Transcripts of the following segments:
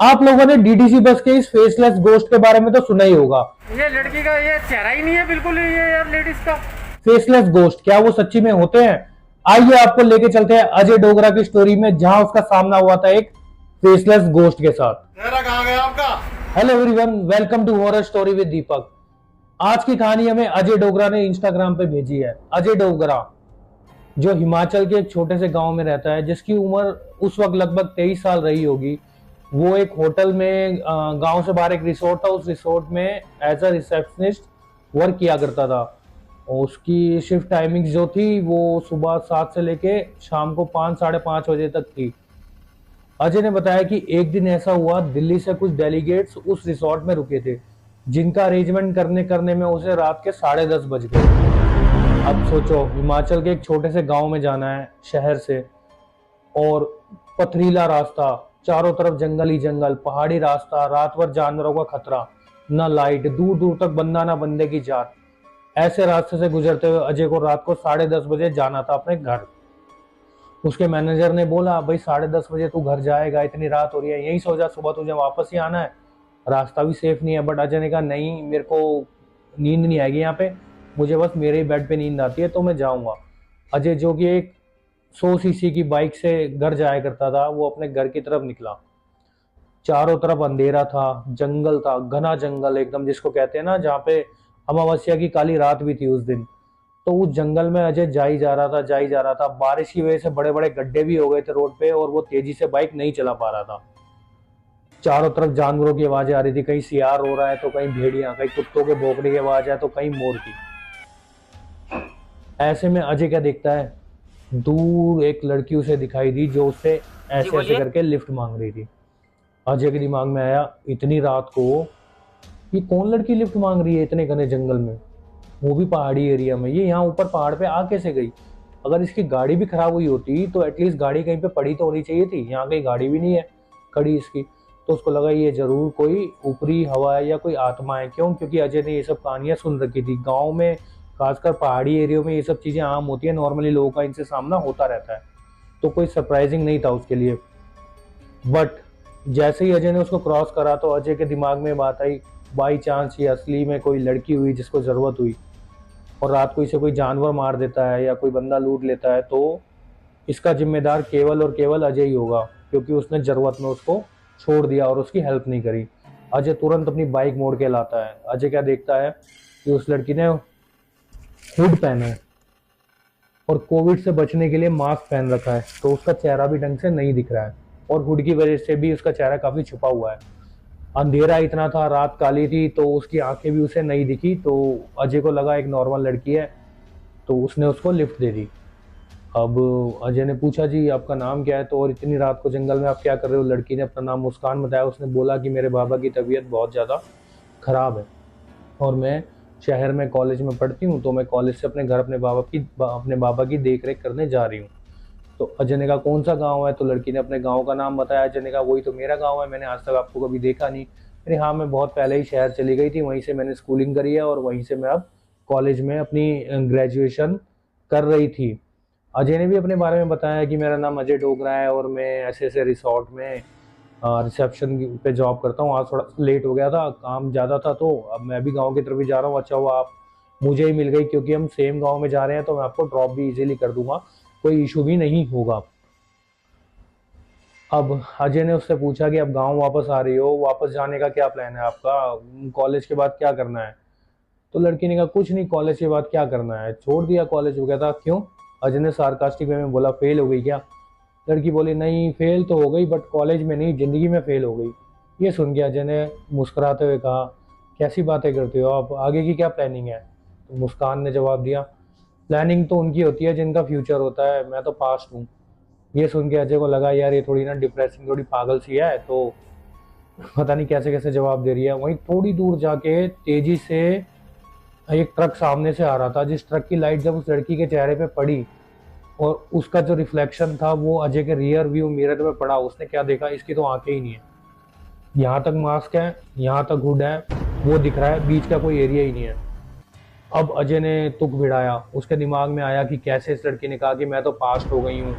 आप लोगों ने डीटीसी बस के इस फेसलेस गोश्त के बारे में तो सुना ही होगा। ये लड़की का ये चेहरा ही नहीं है बिल्कुल, ये यार लेडीज का। फेसलेस गोश्त क्या वो सच्ची में होते हैं? आइए आपको लेके चलते हैं अजय डोगरा की स्टोरी में, जहां उसका सामना हुआ था एक फेसलेस गोश्त के साथ। चेहरा कहाँ गया आपका? Hello everyone, welcome to horror story with Deepak. आज की कहानी हमें अजय डोगरा ने इंस्टाग्राम पे भेजी है। अजय डोगरा जो हिमाचल के एक छोटे से गांव में रहता है, जिसकी उम्र उस वक्त लगभग 23 साल रही होगी। वो एक होटल में, गांव से बाहर एक रिसोर्ट था, उस रिसोर्ट में एज अ रिसेप्शनिस्ट वर्क किया करता था। और उसकी शिफ्ट टाइमिंग जो थी वो सुबह 7 से लेके शाम को 5 साढ़े 5 बजे तक थी। अजय ने बताया कि एक दिन ऐसा हुआ, दिल्ली से कुछ डेलीगेट्स उस रिसोर्ट में रुके थे, जिनका अरेंजमेंट करने करने में उसे रात के 10:30 बज गए। अब सोचो, हिमाचल के एक छोटे से गांव में जाना है शहर से, और पथरीला रास्ता, चारों तरफ जंगल ही जंगल, पहाड़ी रास्ता, रात भर जानवरों का खतरा, न लाइट, दूर दूर तक बंदा ना बंदे की जात। ऐसे रास्ते से गुजरते हुए अजय को रात को 10:30 बजे जाना था अपने घर। उसके मैनेजर ने बोला, भाई 10:30 बजे तू घर जाएगा, इतनी रात हो रही है, यही सो जा, सुबह तुझे वापस ही आना है, रास्ता भी सेफ नहीं है। बट अजय ने कहा, नहीं, मेरे को नींद नहीं आएगी यहाँ पे, मुझे बस मेरे ही बेड पे नींद आती है, तो मैं जाऊंगा। अजय जो कि एक 100 सीसी की बाइक से घर जाया करता था, वो अपने घर की तरफ निकला। चारों तरफ अंधेरा था, जंगल था, घना जंगल एकदम, जिसको कहते हैं ना, जहाँ पे अमावस्या की काली रात भी थी उस दिन। तो उस जंगल में अजय जा ही जा रहा था, जा ही जा रहा था। बारिश की वजह से बड़े बड़े गड्ढे भी हो गए थे रोड पे, और वो तेजी से बाइक नहीं चला पा रहा था। चारों तरफ जानवरों की आवाजें आ रही थी, कहीं सियार हो रहा है तो कहीं भेड़िया, कहीं कुत्तों के भौंकने की आवाज है तो कहीं मोर की। ऐसे में अजय क्या देखता है, दूर एक लड़की उसे दिखाई दी, जो उससे ऐसे ऐसे करके लिफ्ट मांग रही थी। अजय के दिमाग में आया, इतनी रात को ये कौन लड़की लिफ्ट मांग रही है इतने घने जंगल में, वो भी पहाड़ी एरिया में, ये यहाँ ऊपर पहाड़ पे आ कैसे गई? अगर इसकी गाड़ी भी खराब हुई होती तो एटलीस्ट गाड़ी कहीं पे पड़ी तो होनी चाहिए थी, यहाँ कहीं गाड़ी भी नहीं है खड़ी इसकी। तो उसको लगा ये जरूर कोई ऊपरी हवा है या कोई आत्मा है। क्यों? क्योंकि अजय ने ये सब कहानियां सुन रखी थी। गाँव में, खासकर पहाड़ी एरियो में, ये सब चीजें आम होती है, नॉर्मली लोगों का इनसे सामना होता रहता है, तो कोई सरप्राइजिंग नहीं था उसके लिए। बट जैसे ही अजय ने उसको क्रॉस करा तो अजय के दिमाग में बात आई, बाई चांस ये असली में कोई लड़की हुई जिसको जरूरत हुई, और रात को इसे कोई जानवर मार देता है या कोई बंदा लूट लेता है, तो इसका जिम्मेदार केवल और केवल अजय ही होगा, क्योंकि उसने जरूरत में उसको छोड़ दिया और उसकी हेल्प नहीं करी। अजय तुरंत अपनी बाइक मोड़ के लाता है। अजय क्या देखता है कि उस लड़की ने हुड पहना है और कोविड से बचने के लिए मास्क पहन रखा है, तो उसका चेहरा भी ढंग से नहीं दिख रहा है, और हुड की वजह से भी उसका चेहरा काफी छुपा हुआ है। अंधेरा इतना था, रात काली थी, तो उसकी आंखें भी उसे नहीं दिखी। तो अजय को लगा एक नॉर्मल लड़की है, तो उसने उसको लिफ्ट दे दी। अब अजय ने पूछा, जी आपका नाम क्या है, तो और इतनी रात को जंगल में आप क्या कर रहे हो? लड़की ने अपना नाम मुस्कान बताया। उसने बोला कि मेरे बाबा की तबीयत बहुत ज़्यादा खराब है और मैं शहर में कॉलेज में पढ़ती हूँ, तो मैं कॉलेज से अपने घर अपने बाबा की देख रेख करने जा रही हूँ। तो अजय ने कहा, कौन सा गांव है? तो लड़की ने अपने गांव का नाम बताया। अजय ने कहा, वही तो मेरा गांव है, मैंने आज तक आपको कभी देखा नहीं। अरे हाँ, मैं बहुत पहले ही शहर चली गई थी, वहीं से मैंने स्कूलिंग करी है और वहीं से मैं अब कॉलेज में अपनी ग्रेजुएशन कर रही थी। अजय ने भी अपने बारे में बताया कि मेरा नाम अजय डोगरा है और मैं ऐसे ऐसे रिसोर्ट में रिसेप्शन पे जॉब करता हूँ। आज थोड़ा लेट हो गया था, काम ज़्यादा था, तो अब मैं भी गांव की तरफ ही जा रहा हूँ। अच्छा हुआ आप मुझे ही मिल गई, क्योंकि हम सेम गांव में जा रहे हैं, तो मैं आपको ड्रॉप भी इजीली कर दूंगा, कोई इशू भी नहीं होगा। अब अजय ने उससे पूछा कि अब गांव वापस आ रही हो, वापस जाने का क्या प्लान है आपका, कॉलेज के बाद क्या करना है? तो लड़की ने कहा, कुछ नहीं, कॉलेज के बाद क्या करना है, छोड़ दिया कॉलेज। हो गया था। क्यों? अजय ने सार्कास्टिक वे में बोला, फेल हो गई क्या? लड़की बोली, नहीं फेल तो हो गई, बट कॉलेज में नहीं, जिंदगी में फेल हो गई। ये सुन के अजय ने मुस्कुराते हुए कहा, कैसी बातें करते हो आप, आगे की क्या प्लानिंग है? तो मुस्कान ने जवाब दिया, प्लानिंग तो उनकी होती है जिनका फ्यूचर होता है, मैं तो पास्ट हूँ। ये सुन के अजय को लगा, यार ये थोड़ी ना डिप्रेसिंग, थोड़ी पागल सी है, तो पता नहीं कैसे कैसे जवाब दे रही है। वहीं थोड़ी दूर जाके तेजी से एक ट्रक सामने से आ रहा था, जिस ट्रक की लाइट जब उस लड़की के चेहरे पे पड़ी और उसका जो रिफ्लेक्शन था वो अजय के रियर व्यू मिरर में पड़ा, उसने क्या देखा, इसकी तो आंखें ही नहीं है। यहाँ तक मास्क है, यहाँ तक हुड है, वो दिख रहा है, बीच का कोई एरिया ही नहीं है। अब अजय ने तुक भिड़ाया। उसके दिमाग में आया कि कैसे इस लड़की ने कहा कि मैं तो पास्ट हो गई हूँ,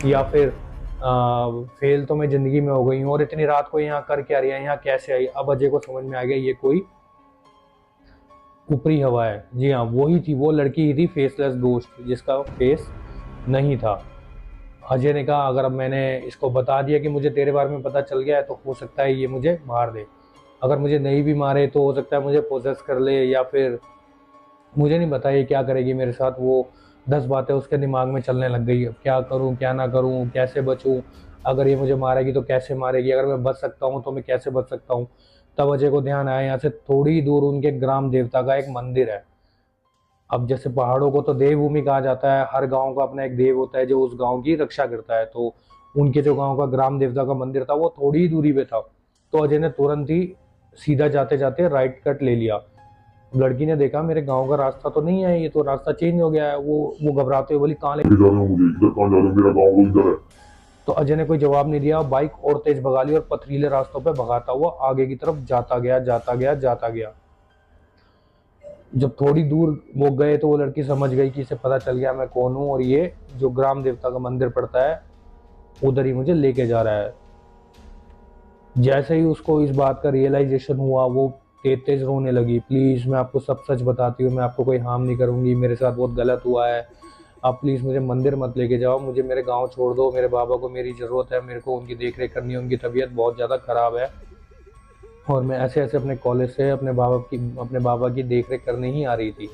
या फिर फेल तो मैं जिंदगी में हो गई हूँ, और इतनी रात को यहाँ कर क्या रही है, यहाँ कैसे आई। अब अजय को समझ में आ गया ये कोई ऊपरी हवा है। जी हाँ, वही थी, वो लड़की ही थी, फेसलेस गोश्त, जिसका फेस नहीं था। अजय ने कहा अगर अब मैंने इसको बता दिया कि मुझे तेरे बारे में पता चल गया है, तो हो सकता है ये मुझे मार दे। अगर मुझे नहीं भी मारे तो हो सकता है मुझे पोजेस कर ले, या फिर मुझे नहीं पता ये क्या करेगी मेरे साथ। वो 10 बातें उसके दिमाग में चलने लग गई। अब क्या करूं, क्या ना करूं, कैसे बचूं, अगर ये मुझे मारेगी तो कैसे मारेगी, अगर मैं बच सकता हूं तो मैं कैसे बच सकता हूं। तब अजय को ध्यान आया, यहाँ से थोड़ी दूर उनके ग्राम देवता का एक मंदिर है। अब जैसे पहाड़ों को तो देवभूमि कहा जाता है, हर गांव का अपना एक देव होता है जो उस गांव की रक्षा करता है। तो उनके जो गांव का ग्राम देवता का मंदिर था वो थोड़ी ही दूरी पे था। तो अजय ने तुरंत ही सीधा जाते जाते राइट कट ले लिया। लड़की ने देखा मेरे गांव का रास्ता तो नहीं है, ये तो रास्ता चेंज हो गया है। वो घबराते हुए बोली कहाँ ले जा रहे हो मुझे, इधर कहाँ जा रहे हो, मेरा गांव तो इधर है। तो अजय ने कोई जवाब नहीं दिया, बाइक और तेज भगा ली और पथरीले रास्तों पे भगाता हुआ आगे की तरफ जाता गया, जाता गया, जाता गया। जब थोड़ी दूर वो गए तो वो लड़की समझ गई कि इसे पता चल गया मैं कौन हूँ, और ये जो ग्राम देवता का मंदिर पड़ता है उधर ही मुझे लेके जा रहा है। जैसे ही उसको इस बात का रियलाइजेशन हुआ, वो तेज तेज रोने लगी। प्लीज़ मैं आपको सब सच बताती हूँ, मैं आपको कोई हार्म नहीं करूँगी, मेरे साथ बहुत गलत हुआ है, आप प्लीज़ मुझे मंदिर मत लेके जाओ, मुझे मेरे गांव छोड़ दो, मेरे बाबा को मेरी ज़रूरत है, मेरे को उनकी देख रेख करनी है, उनकी तबीयत बहुत ज़्यादा ख़राब है, और मैं ऐसे ऐसे अपने कॉलेज से अपने बाबा की देख रेख करने ही आ रही थी।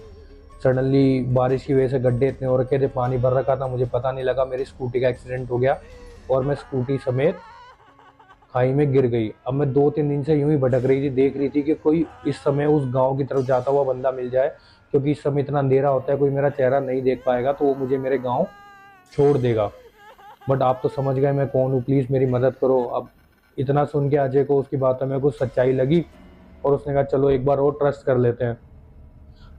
सडनली बारिश की वजह से गड्ढे इतने हो रखे थे, पानी भर रखा था, मुझे पता नहीं लगा, मेरी स्कूटी का एक्सीडेंट हो गया और मैं स्कूटी समेत खाई में गिर गई। अब मैं 2-3 दिन से यूं ही भटक रही थी, देख रही थी कि कोई इस समय उस गांव की तरफ जाता हुआ बंदा मिल जाए, क्योंकि इस समय इतना अंधेरा होता है, कोई मेरा चेहरा नहीं देख पाएगा तो वो मुझे मेरे गांव छोड़ देगा। बट आप तो समझ गए मैं कौन हूँ, प्लीज़ मेरी मदद करो। अब इतना सुन के अजय को उसकी बातों में कुछ सच्चाई लगी, और उसने कहा चलो एक बार और ट्रस्ट कर लेते हैं।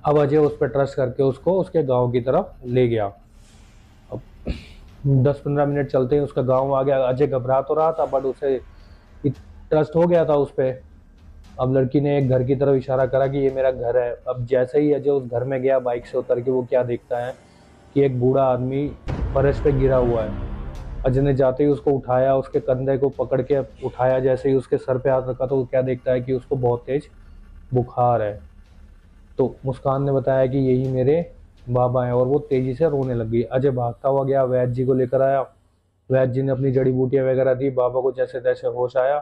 अब अजय उस पर ट्रस्ट करके उसको उसके गाँव की तरफ ले गया। अब 10-15 मिनट चलते ही उसका गाँव आ गया। अजय घबरा तो रहा था, बट उसे ट्रस्ट हो गया था उस पर। अब लड़की ने एक घर की तरफ इशारा करा कि ये मेरा घर है। अब जैसे ही अजय उस घर में गया बाइक से उतर के, वो क्या देखता है कि एक बूढ़ा आदमी फर्श पे गिरा हुआ है। अजय ने जाते ही उसको उठाया, उसके कंधे को पकड़ के उठाया, जैसे ही उसके सर पे हाथ रखा तो वो क्या देखता है कि उसको बहुत तेज बुखार है। तो मुस्कान ने बताया कि यही मेरे बाबा हैं, और वो तेजी से रोने लग गई। अजय भागता हुआ गया, वैद्य जी को लेकर आया। वैद्य जी ने अपनी जड़ी बूटियाँ वगैरह दी, बाबा को जैसे तैसे होश आया।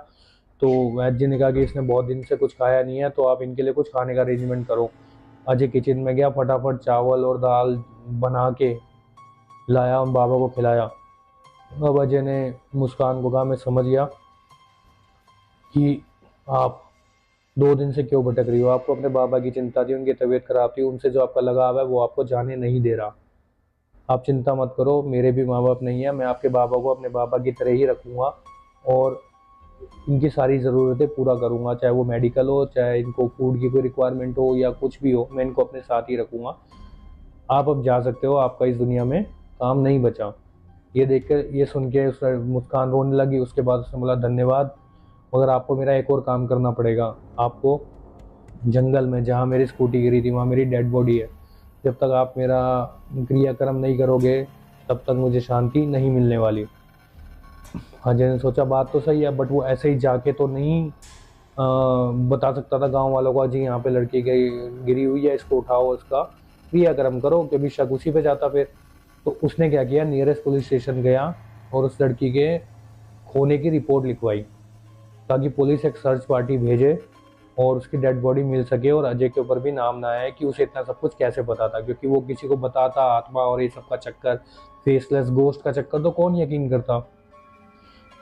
तो वैद्य जी ने कहा कि इसने बहुत दिन से कुछ खाया नहीं है, तो आप इनके लिए कुछ खाने का अरेंजमेंट करो। अजय किचन में गया, फटाफट चावल और दाल बना के लाया, उन बाबा को खिलाया। अब अजय ने मुस्कान को कहा मैं समझ गया कि आप 2 दिन से क्यों भटक रही हो, आपको अपने बाबा की चिंता थी, उनकी तबीयत खराब थी, उनसे जो आपका लगाव है वो आपको जाने नहीं दे रहा। आप चिंता मत करो, मेरे भी माँ बाप नहीं है, मैं आपके बाबा को अपने बाबा की तरह ही रखूँगा, और इनकी सारी ज़रूरतें पूरा करूँगा, चाहे वो मेडिकल हो, चाहे इनको फूड की कोई रिक्वायरमेंट हो या कुछ भी हो, मैं इनको अपने साथ ही रखूँगा। आप अब जा सकते हो, आपका इस दुनिया में काम नहीं बचा। ये देखकर, ये सुन के उस मुस्कान रोने लगी। उसके बाद उसने बोला धन्यवाद, मगर आपको मेरा एक और काम करना पड़ेगा। आपको जंगल में जहाँ मेरी स्कूटी गिरी थी वहाँ मेरी डेड बॉडी है, जब तक आप मेरा क्रियाक्रम नहीं करोगे तब तक मुझे शांति नहीं मिलने वाली। अजय ने सोचा बात तो सही है, बट वो ऐसे ही जाके तो नहीं बता सकता था गांव वालों को जी यहाँ पे लड़की गिरी हुई है, इसको उठाओ, इसका क्रियाक्रम करो, क्योंकि शक उसी पे जाता फिर। तो उसने क्या किया, नियरेस्ट पुलिस स्टेशन गया और उस लड़की के खोने की रिपोर्ट लिखवाई, ताकि पुलिस एक सर्च पार्टी भेजे और उसकी डेड बॉडी मिल सके, और अजय के ऊपर भी नाम ना आए कि उसे इतना सब कुछ कैसे पता था, क्योंकि वो किसी को बताता आत्मा और ये सब का चक्कर, फेसलेस गोश्त का चक्कर तो कौन यकीन करता।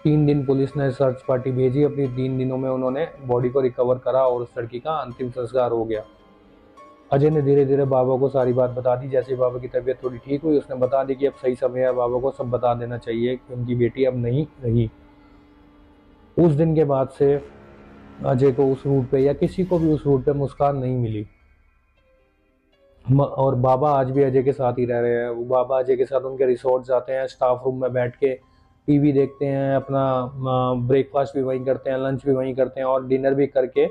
3 दिन पुलिस ने सर्च पार्टी भेजी, अपनी 3 दिनों में उन्होंने बॉडी को रिकवर करा और उस लड़की का अंतिम संस्कार हो गया। अजय ने धीरे धीरे बाबा को सारी बात बता दी। जैसे बाबा की तबीयत थोड़ी ठीक हुई, उसने बता दी कि अब सही समय है, बाबा को सब बता देना चाहिए कि उनकी बेटी अब नहीं रही। उस दिन के बाद से अजय को उस रूट पे या किसी को भी उस रूट पे मुस्कान नहीं मिली, और बाबा आज भी अजय के साथ ही रह रहे हैं। वो बाबा अजय के साथ उनके रिसोर्ट जाते हैं, स्टाफ रूम में बैठ के टीवी देखते हैं, अपना ब्रेकफास्ट भी वहीं करते हैं, लंच भी वहीं करते हैं, और डिनर भी करके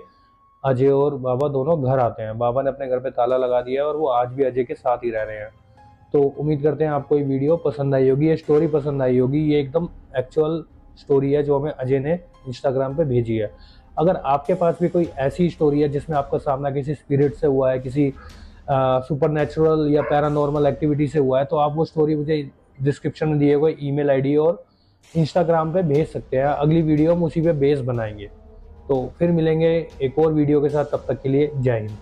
अजय और बाबा दोनों घर आते हैं। बाबा ने अपने घर पे ताला लगा दिया है और वो आज भी अजय के साथ ही रह रहे हैं। तो उम्मीद करते हैं आपको ये वीडियो पसंद आई होगी, ये स्टोरी पसंद आई होगी। ये एकदम एक्चुअल स्टोरी है जो हमें अजय ने इंस्टाग्राम पे भेजी है। अगर आपके पास भी कोई ऐसी स्टोरी है जिसमें आपका सामना किसी स्पिरिट से हुआ है, किसी सुपरनैचुरल या पैरानॉर्मल एक्टिविटी से हुआ है, तो आप वो स्टोरी मुझे डिस्क्रिप्शन में दिए हुए ईमेल आईडी और इंस्टाग्राम पे भेज सकते हैं। अगली वीडियो हम उसी पे बेस बनाएंगे। तो फिर मिलेंगे एक और वीडियो के साथ, तब तक के लिए जय हिंद।